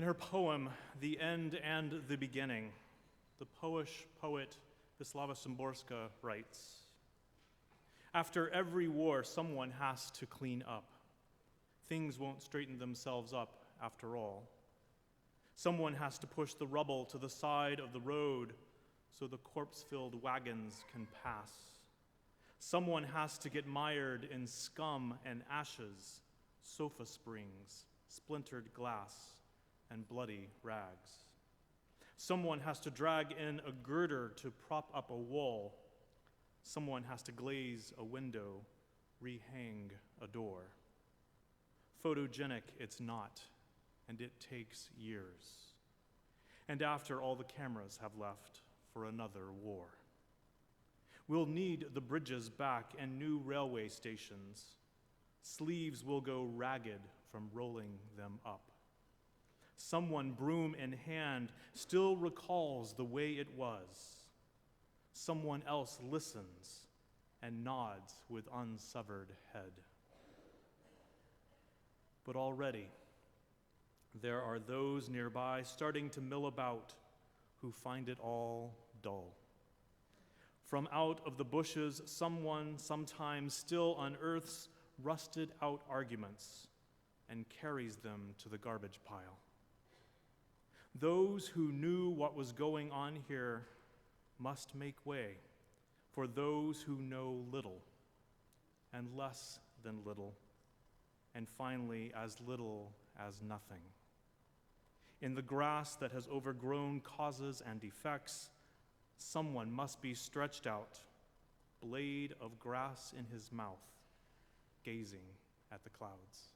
In her poem, The End and the Beginning, the Polish poet Wisława Szymborska writes, "After every war, someone has to clean up. Things won't straighten themselves up after all. Someone has to push the rubble to the side of the road so the corpse-filled wagons can pass. Someone has to get mired in scum and ashes, sofa springs, splintered glass, and bloody rags. Someone has to drag in a girder to prop up a wall. Someone has to glaze a window, rehang a door. Photogenic it's not, and it takes years. And after all the cameras have left for another war. We'll need the bridges back and new railway stations. Sleeves will go ragged from rolling them up. Someone, broom in hand, still recalls the way it was. Someone else listens and nods with unsevered head. But already, there are those nearby starting to mill about who find it all dull. From out of the bushes, someone sometimes still unearths rusted out arguments and carries them to the garbage pile. Those who knew what was going on here must make way for those who know little and less than little, and finally as little as nothing. In the grass that has overgrown causes and effects, someone must be stretched out, blade of grass in his mouth, gazing at the clouds.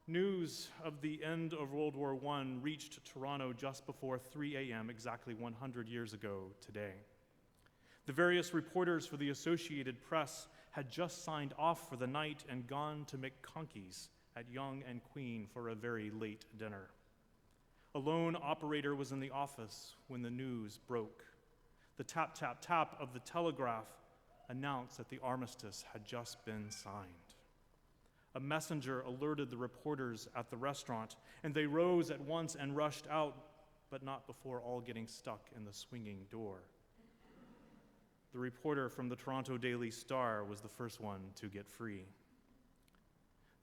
News of the end of World War I reached Toronto just before 3 a.m., exactly 100 years ago today. The various reporters for the Associated Press had just signed off for the night and gone to McConkey's at Yonge and Queen for a very late dinner. A lone operator was in the office when the news broke. The tap, tap, tap of the telegraph announced that the armistice had just been signed. A messenger alerted the reporters at the restaurant, and they rose at once and rushed out, but not before all getting stuck in the swinging door. The reporter from the Toronto Daily Star was the first one to get free.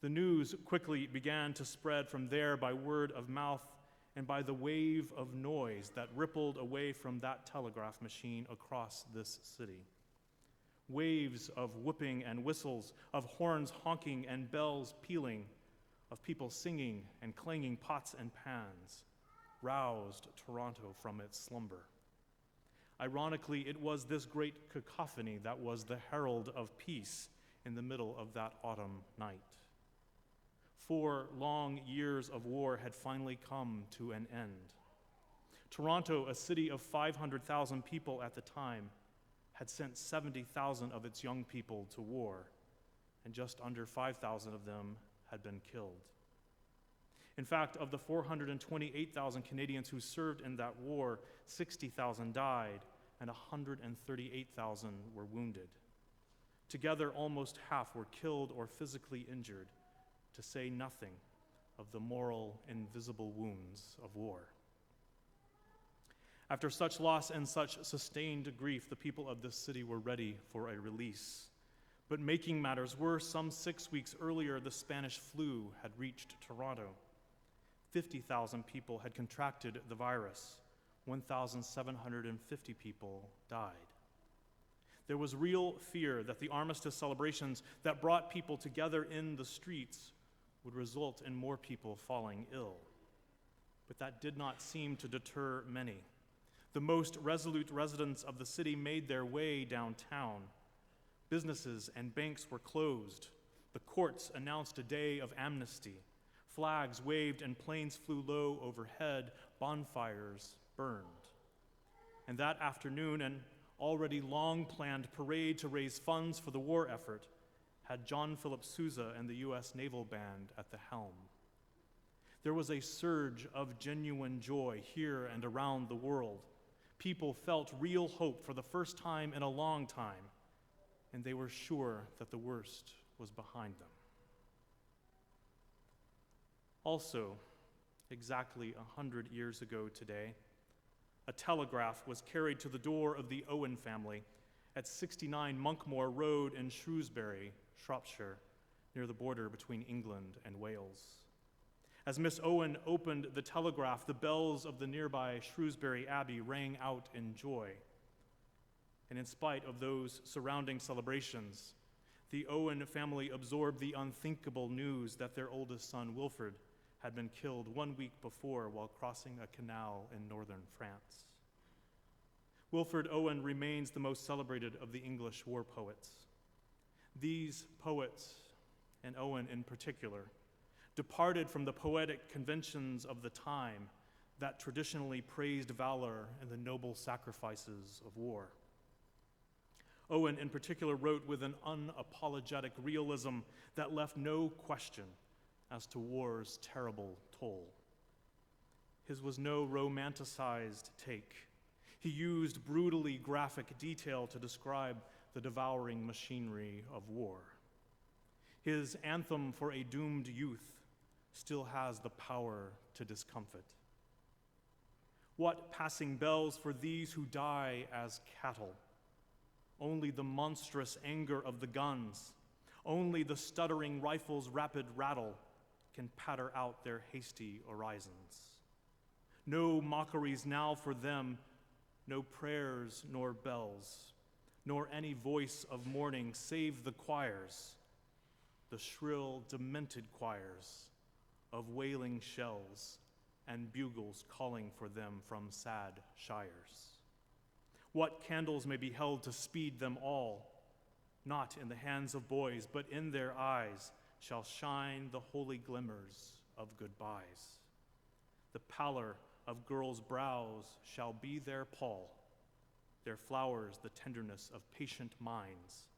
The news quickly began to spread from there by word of mouth and by the wave of noise that rippled away from that telegraph machine across this city. Waves of whooping and whistles, of horns honking and bells pealing, of people singing and clanging pots and pans, roused Toronto from its slumber. Ironically, it was this great cacophony that was the herald of peace in the middle of that autumn night. 4 long years of war had finally come to an end. Toronto, a city of 500,000 people at the time, had sent 70,000 of its young people to war, and just under 5,000 of them had been killed. In fact, of the 428,000 Canadians who served in that war, 60,000 died and 138,000 were wounded. Together, almost half were killed or physically injured, to say nothing of the moral, invisible wounds of war. After such loss and such sustained grief, the people of this city were ready for a release. But making matters worse, some 6 weeks earlier, the Spanish flu had reached Toronto. 50,000 people had contracted the virus. 1,750 people died. There was real fear that the armistice celebrations that brought people together in the streets would result in more people falling ill. But that did not seem to deter many. The most resolute residents of the city made their way downtown. Businesses and banks were closed. The courts announced a day of amnesty. Flags waved and planes flew low overhead. Bonfires burned. And that afternoon, an already long-planned parade to raise funds for the war effort had John Philip Sousa and the U.S. Naval Band at the helm. There was a surge of genuine joy here and around the world. People felt real hope for the first time in a long time, and they were sure that the worst was behind them. Also, exactly 100 years ago today, a telegraph was carried to the door of the Owen family at 69 Monkmoor Road in Shrewsbury, Shropshire, near the border between England and Wales. As Miss Owen opened the telegraph, the bells of the nearby Shrewsbury Abbey rang out in joy. And in spite of those surrounding celebrations, the Owen family absorbed the unthinkable news that their oldest son, Wilfred, had been killed 1 week before while crossing a canal in northern France. Wilfred Owen remains the most celebrated of the English war poets. These poets, and Owen in particular, departed from the poetic conventions of the time that traditionally praised valor and the noble sacrifices of war. Owen in particular wrote with an unapologetic realism that left no question as to war's terrible toll. His was no romanticized take. He used brutally graphic detail to describe the devouring machinery of war. His anthem for a doomed youth still has the power to discomfit. What passing bells for these who die as cattle? Only the monstrous anger of the guns, only the stuttering rifle's rapid rattle can patter out their hasty orisons. No mockeries now for them, no prayers nor bells, nor any voice of mourning save the choirs, the shrill, demented choirs of wailing shells and bugles calling for them from sad shires. What candles may be held to speed them all, not in the hands of boys, but in their eyes shall shine the holy glimmers of goodbyes. The pallor of girls' brows shall be their pall, their flowers the tenderness of patient minds,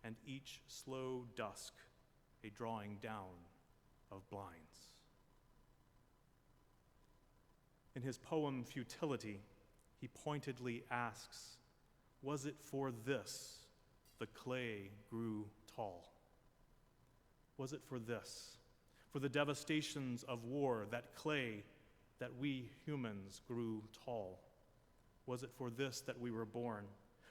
and each slow dusk a drawing down of blinds. In his poem Futility, he pointedly asks, was it for this the clay grew tall? Was it for this, for the devastations of war, that clay, that we humans grew tall? Was it for this that we were born?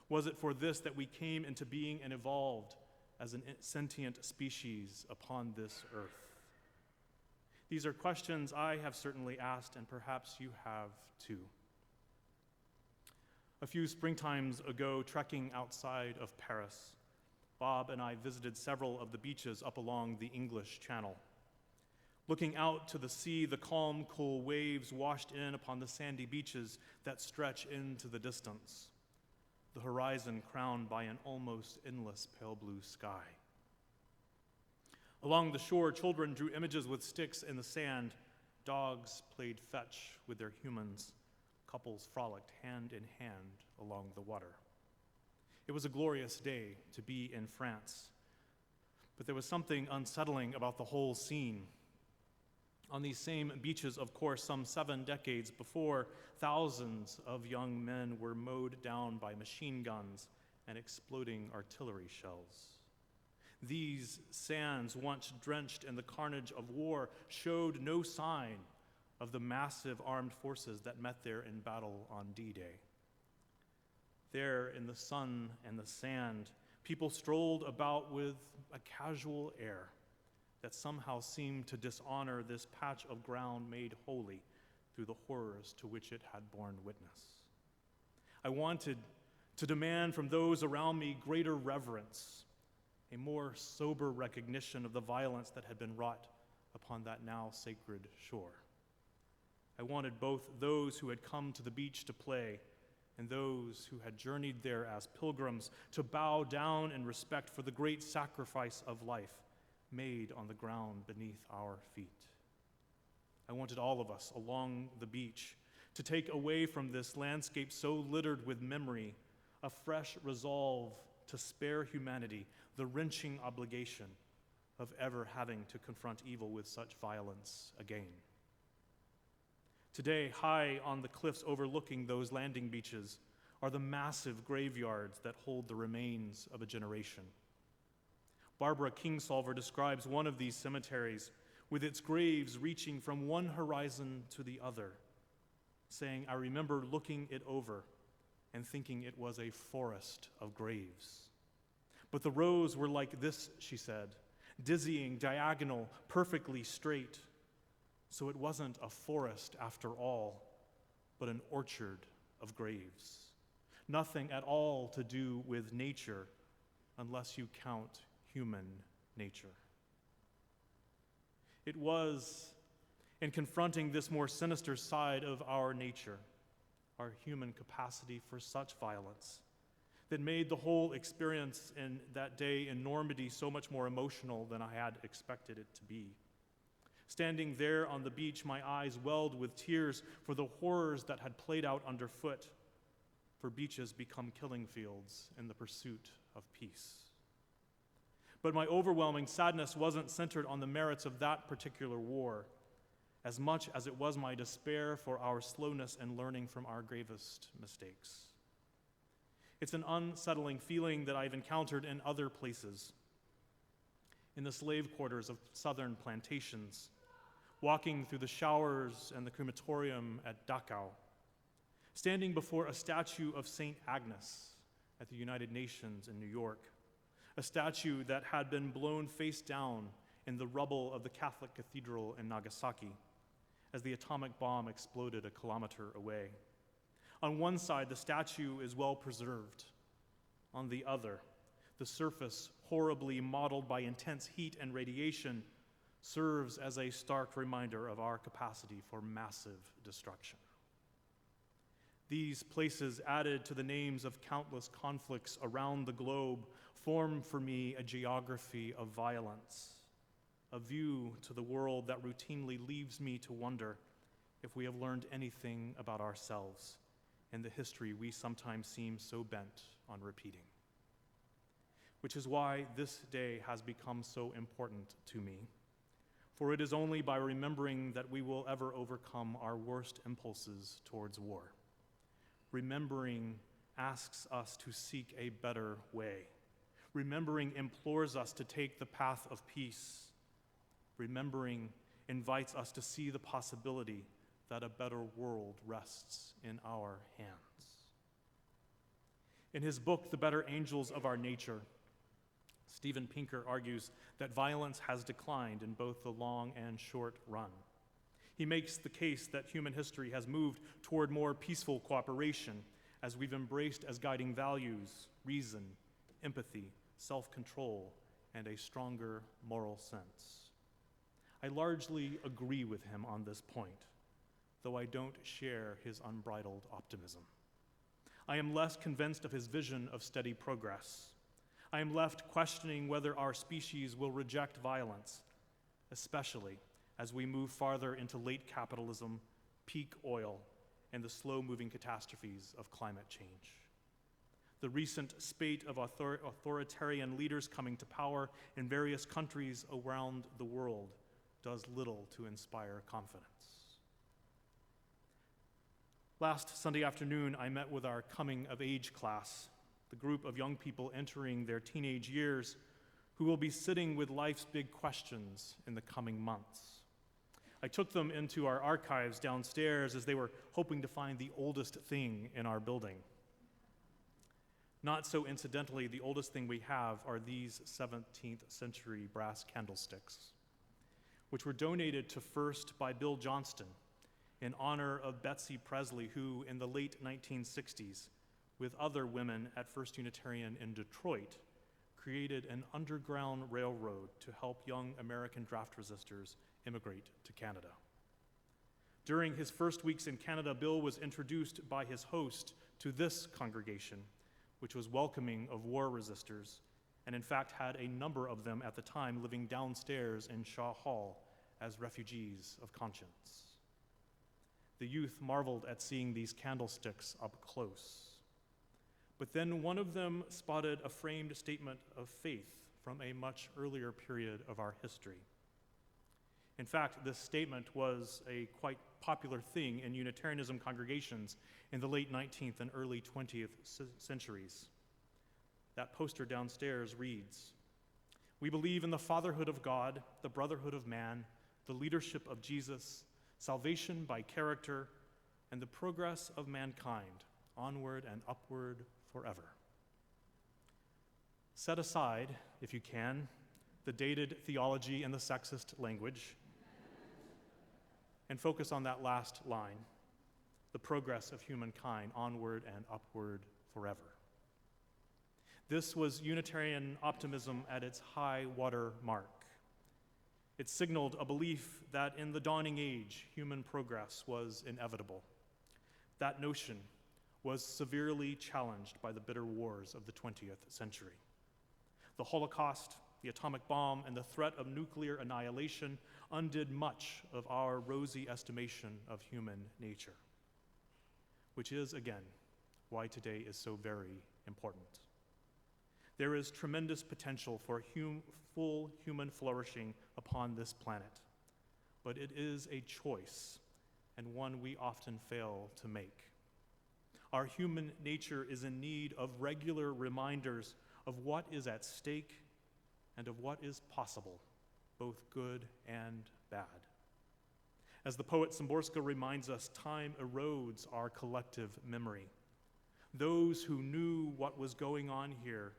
Was it for this that we came into being and evolved as a sentient species upon this earth? These are questions I have certainly asked, and perhaps you have too. A few springtimes ago, trekking outside of Paris, Bob and I visited several of the beaches up along the English Channel. Looking out to the sea, the calm, cool waves washed in upon the sandy beaches that stretch into the distance, the horizon crowned by an almost endless pale blue sky. Along the shore, children drew images with sticks in the sand. Dogs played fetch with their humans. Couples frolicked hand in hand along the water. It was a glorious day to be in France, but there was something unsettling about the whole scene. On these same beaches, of course, some 7 decades before, thousands of young men were mowed down by machine guns and exploding artillery shells. These sands, once drenched in the carnage of war, showed no sign of the massive armed forces that met there in battle on D-Day. There, in the sun and the sand, people strolled about with a casual air that somehow seemed to dishonor this patch of ground made holy through the horrors to which it had borne witness. I wanted to demand from those around me greater reverence, a more sober recognition of the violence that had been wrought upon that now sacred shore. I wanted both those who had come to the beach to play and those who had journeyed there as pilgrims to bow down in respect for the great sacrifice of life made on the ground beneath our feet. I wanted all of us along the beach to take away from this landscape so littered with memory a fresh resolve to spare humanity the wrenching obligation of ever having to confront evil with such violence again. Today, high on the cliffs overlooking those landing beaches are the massive graveyards that hold the remains of a generation. Barbara Kingsolver describes one of these cemeteries with its graves reaching from one horizon to the other, saying, I remember looking it over and thinking it was a forest of graves. But the rows were like this, she said, dizzying, diagonal, perfectly straight. So it wasn't a forest after all, but an orchard of graves. Nothing at all to do with nature, unless you count human nature. It was in confronting this more sinister side of our nature, our human capacity for such violence, that made the whole experience in that day in Normandy so much more emotional than I had expected it to be. Standing there on the beach, my eyes welled with tears for the horrors that had played out underfoot, for beaches become killing fields in the pursuit of peace. But my overwhelming sadness wasn't centered on the merits of that particular war, as much as it was my despair for our slowness in learning from our gravest mistakes. It's an unsettling feeling that I've encountered in other places, in the slave quarters of southern plantations, walking through the showers and the crematorium at Dachau, standing before a statue of St. Agnes at the United Nations in New York, a statue that had been blown face down in the rubble of the Catholic Cathedral in Nagasaki as the atomic bomb exploded a kilometer away. On one side, the statue is well preserved. On the other, the surface, horribly mottled by intense heat and radiation, serves as a stark reminder of our capacity for massive destruction. These places, added to the names of countless conflicts around the globe, form for me a geography of violence, a view to the world that routinely leaves me to wonder if we have learned anything about ourselves in the history we sometimes seem so bent on repeating. Which is why this day has become so important to me, for it is only by remembering that we will ever overcome our worst impulses towards war. Remembering asks us to seek a better way. Remembering implores us to take the path of peace. Remembering invites us to see the possibility that a better world rests in our hands. In his book, The Better Angels of Our Nature, Steven Pinker argues that violence has declined in both the long and short run. He makes the case that human history has moved toward more peaceful cooperation as we've embraced as guiding values reason, empathy, self-control, and a stronger moral sense. I largely agree with him on this point, though I don't share his unbridled optimism. I am less convinced of his vision of steady progress. I am left questioning whether our species will reject violence, especially as we move farther into late capitalism, peak oil, and the slow-moving catastrophes of climate change. The recent spate of authoritarian leaders coming to power in various countries around the world does little to inspire confidence. Last Sunday afternoon, I met with our coming-of-age class, the group of young people entering their teenage years who will be sitting with life's big questions in the coming months. I took them into our archives downstairs as they were hoping to find the oldest thing in our building. Not so incidentally, the oldest thing we have are these 17th century brass candlesticks, which were donated to First by Bill Johnston in honor of Betsy Presley, who in the late 1960s, with other women at First Unitarian in Detroit, created an underground railroad to help young American draft resistors immigrate to Canada. During his first weeks in Canada, Bill was introduced by his host to this congregation, which was welcoming of war resistors, and in fact had a number of them at the time living downstairs in Shaw Hall as refugees of conscience. The youth marveled at seeing these candlesticks up close. But then one of them spotted a framed statement of faith from a much earlier period of our history. In fact, this statement was a quite popular thing in Unitarianism congregations in the late 19th and early 20th centuries. That poster downstairs reads, "We believe in the fatherhood of God, the brotherhood of man, the leadership of Jesus, salvation by character, and the progress of mankind onward and upward forever. Set aside, if you can, the dated theology and the sexist language, and focus on that last line, the progress of humankind onward and upward forever. This was Unitarian optimism at its high water mark. It signaled a belief that in the dawning age, human progress was inevitable. That notion was severely challenged by the bitter wars of the 20th century. The Holocaust, the atomic bomb, and the threat of nuclear annihilation undid much of our rosy estimation of human nature, which is, again, why today is so very important. There is tremendous potential for full human flourishing upon this planet, but it is a choice, and one we often fail to make. Our human nature is in need of regular reminders of what is at stake and of what is possible, both good and bad. As the poet Szymborska reminds us, time erodes our collective memory. Those who knew what was going on here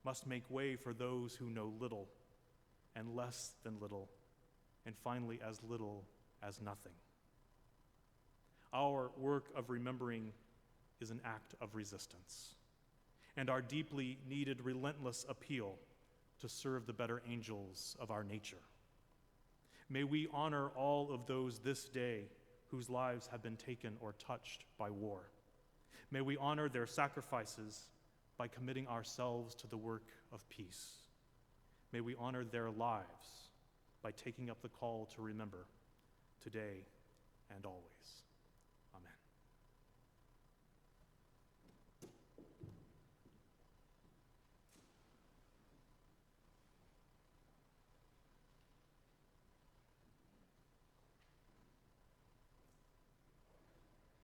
must make way for those who know little and less than little, and finally as little as nothing. Our work of remembering is an act of resistance, and our deeply needed relentless appeal to serve the better angels of our nature. May we honor all of those this day whose lives have been taken or touched by war. May we honor their sacrifices by committing ourselves to the work of peace. May we honor their lives by taking up the call to remember today and always.